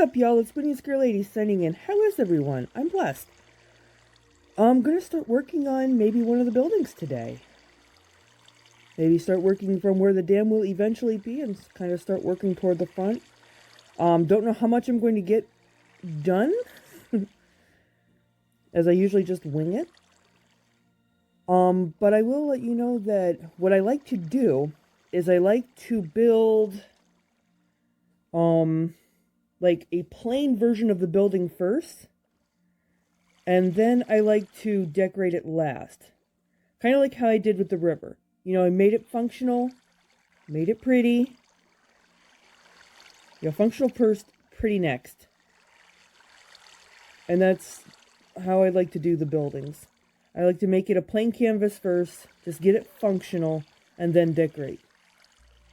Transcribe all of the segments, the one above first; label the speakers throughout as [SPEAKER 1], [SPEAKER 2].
[SPEAKER 1] up, y'all? It's Winnie Scare Lady signing in. How is everyone? I'm blessed. I'm gonna start working on maybe one of the buildings today. Maybe start working from where the dam will eventually be and kind of start working toward the front. Don't know how much I'm going to get done, as I usually just wing it. But I will let you know that what I like to do is I like to build, like a plain version of the building first, and then I like to decorate it last. Kind of like how I did with the river. You know, I made it functional, made it pretty. You know, functional first, pretty next. And that's how I like to do the buildings. I like to make it a plain canvas first, just get it functional, and then decorate.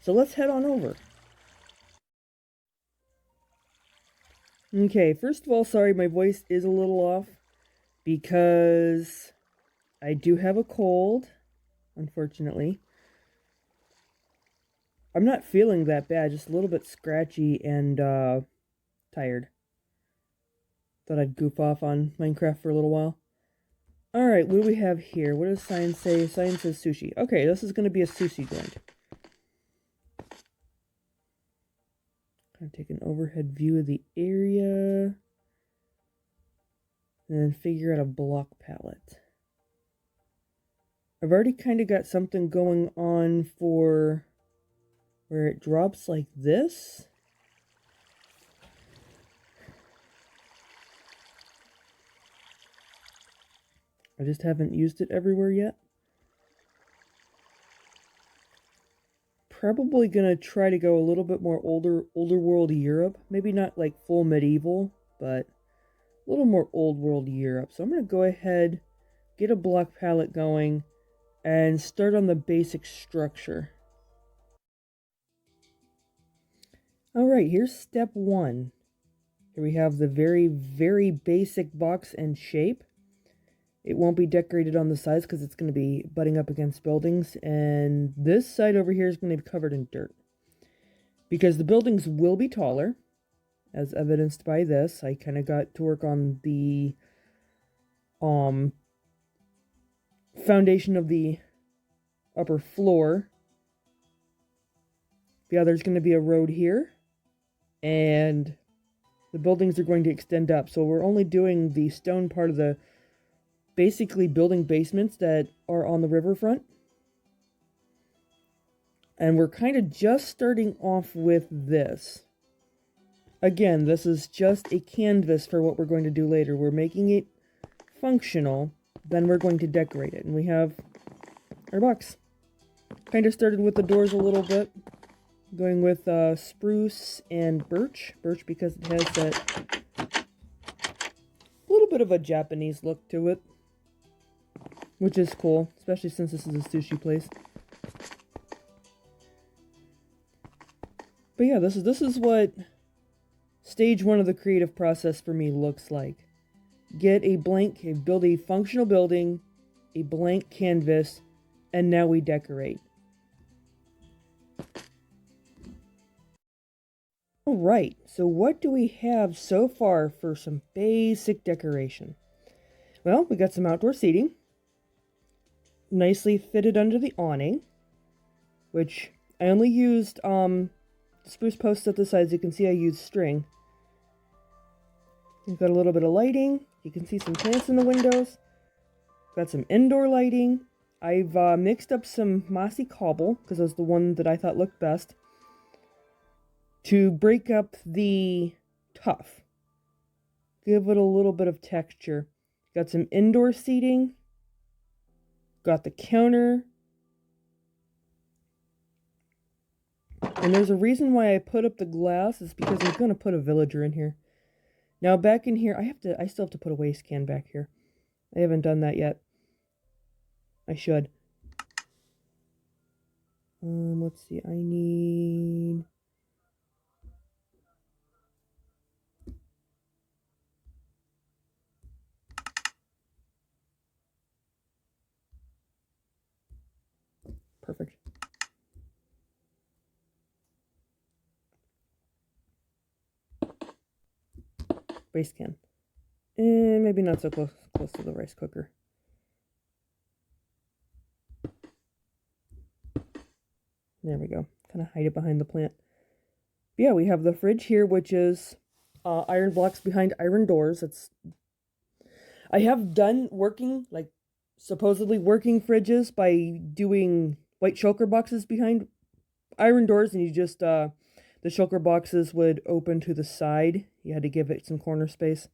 [SPEAKER 1] So let's head on over. Okay, first of all, sorry my voice is a little off because I do have a cold, unfortunately. I'm not feeling that bad, just a little bit scratchy and tired. Thought I'd goof off on Minecraft for a little while. Alright, what do we have here? What does science say? Science says sushi. Okay, this is going to be a sushi joint. Kind of take an overhead view of the area. And then figure out a block palette. I've already kind of got something going on for where it drops like this. I just haven't used it everywhere yet. Probably gonna try to go a little bit more older world Europe. Maybe not like full medieval, but a little more old world Europe. So I'm gonna go ahead, get a block palette going, and start on the basic structure. Alright, here's step one. Here we have the very, very basic box and shape. It won't be decorated on the sides because it's going to be butting up against buildings. And this side over here is going to be covered in dirt. Because the buildings will be taller, as evidenced by this. I kind of got to work on the foundation of the upper floor. Yeah, there's going to be a road here. And the buildings are going to extend up. So we're only doing the stone part of the basically building basements that are on the riverfront. And we're kind of just starting off with this. Again, this is just a canvas for what we're going to do later. We're making it functional, then we're going to decorate it. And we have our box. Kind of started with the doors a little bit. Going with spruce and birch. Birch because it has that little bit of a Japanese look to it. Which is cool, especially since this is a sushi place. But yeah, this is what stage one of the creative process for me looks like. Get a blank, build a functional building, a blank canvas, and now we decorate. Alright, so what do we have so far for some basic decoration? Well, we got some outdoor seating. Nicely fitted under the awning, which I only used spruce posts at the sides. You can see I used string. We've got a little bit of lighting. You can see some plants in the windows. Got some indoor lighting. I've mixed up some mossy cobble because that's the one that I thought looked best to break up the tuff. Give it a little bit of texture. Got some indoor seating. Got the counter. And there's a reason why I put up the glass is because I'm going to put a villager in here. Now back in here, I still have to put a waste can back here. I haven't done that yet. I should. Let's see. I need perfect. Rice can. And maybe not so close to the rice cooker. There we go. Kind of hide it behind the plant. But yeah, we have the fridge here, which is iron blocks behind iron doors. I have done working, like supposedly working fridges by doing white shulker boxes behind iron doors, and you just the shulker boxes would open to the side. You had to give it some corner space.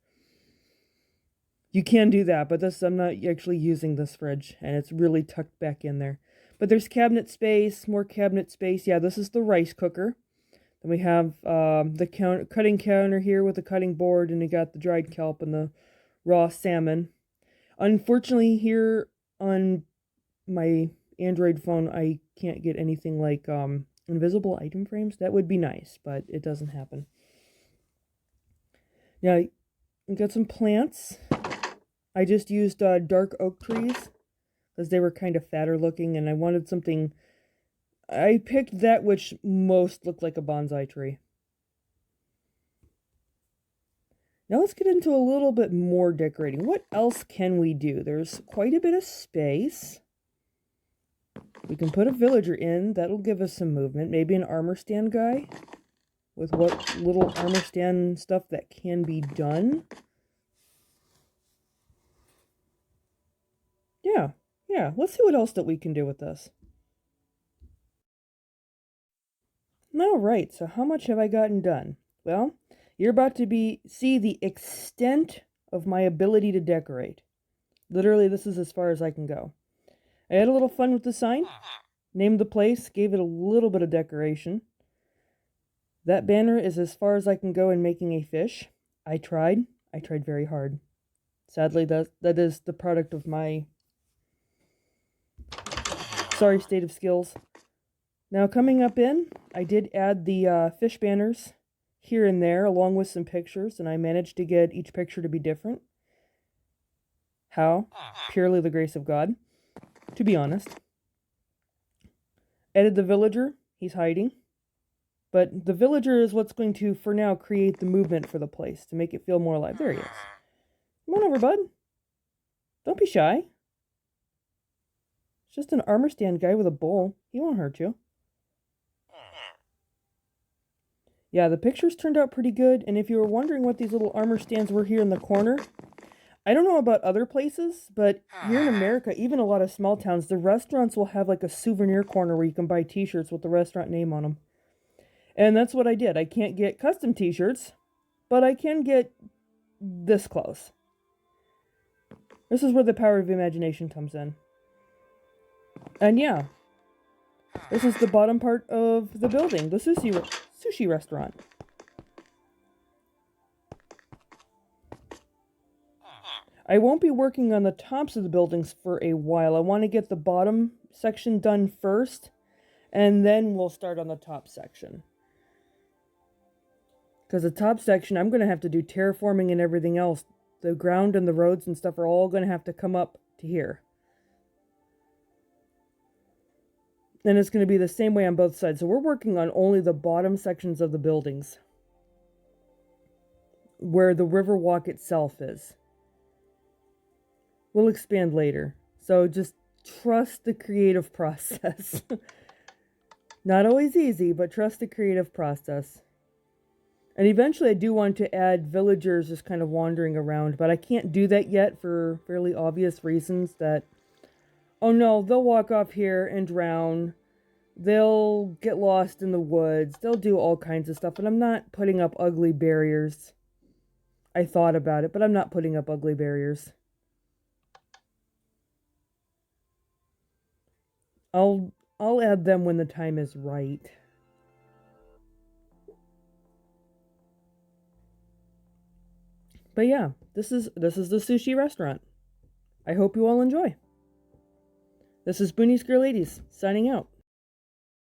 [SPEAKER 1] You can do that, but I'm not actually using this fridge, and it's really tucked back in there. But there's cabinet space, more cabinet space. Yeah, this is the rice cooker. Then we have the cutting counter here with the cutting board, and you got the dried kelp and the raw salmon. Unfortunately, here on my Android phone, I can't get anything like invisible item frames. That would be nice, but it doesn't happen. Yeah, we got some plants. I just used dark oak trees because they were kind of fatter looking, and I wanted something. I picked that which most looked like a bonsai tree. Now let's get into a little bit more decorating. What else can we do? There's quite a bit of space. We can put a villager in. That'll give us some movement. Maybe an armor stand guy with what little armor stand stuff that can be done. Yeah. Let's see what else that we can do with this. All right, so how much have I gotten done? Well, you're about to see the extent of my ability to decorate. Literally, this is as far as I can go. I had a little fun with the sign, named the place, gave it a little bit of decoration. That banner is as far as I can go in making a fish. I tried very hard. Sadly, that is the product of my sorry state of skills. Now coming up in, I did add the fish banners here and there along with some pictures, and I managed to get each picture to be different. How? Purely the grace of God, to be honest. Added the villager. He's hiding. But the villager is what's going to, for now, create the movement for the place to make it feel more alive. There he is. Come on over, bud. Don't be shy. It's just an armor stand guy with a bowl. He won't hurt you. Yeah, the pictures turned out pretty good, and if you were wondering what these little armor stands were here in the corner, I don't know about other places, but here in America, even a lot of small towns, the restaurants will have like a souvenir corner where you can buy t-shirts with the restaurant name on them. And that's what I did. I can't get custom t-shirts, but I can get this close. This is where the power of imagination comes in. And yeah, this is the bottom part of the building, the sushi restaurant. I won't be working on the tops of the buildings for a while. I want to get the bottom section done first, and then we'll start on the top section. Because the top section, I'm going to have to do terraforming and everything else. The ground and the roads and stuff are all going to have to come up to here. And it's going to be the same way on both sides. So we're working on only the bottom sections of the buildings, where the Riverwalk itself is. We'll expand later. So just trust the creative process. Not always easy, but trust the creative process. And eventually I do want to add villagers just kind of wandering around, but I can't do that yet for fairly obvious reasons that, oh no, they'll walk off here and drown. They'll get lost in the woods. They'll do all kinds of stuff, and I'm not putting up ugly barriers. I thought about it, but I'm not putting up ugly barriers. I'll add them when the time is right. But yeah, this is the sushi restaurant. I hope you all enjoy. This is Boonies Girl Ladies, signing out.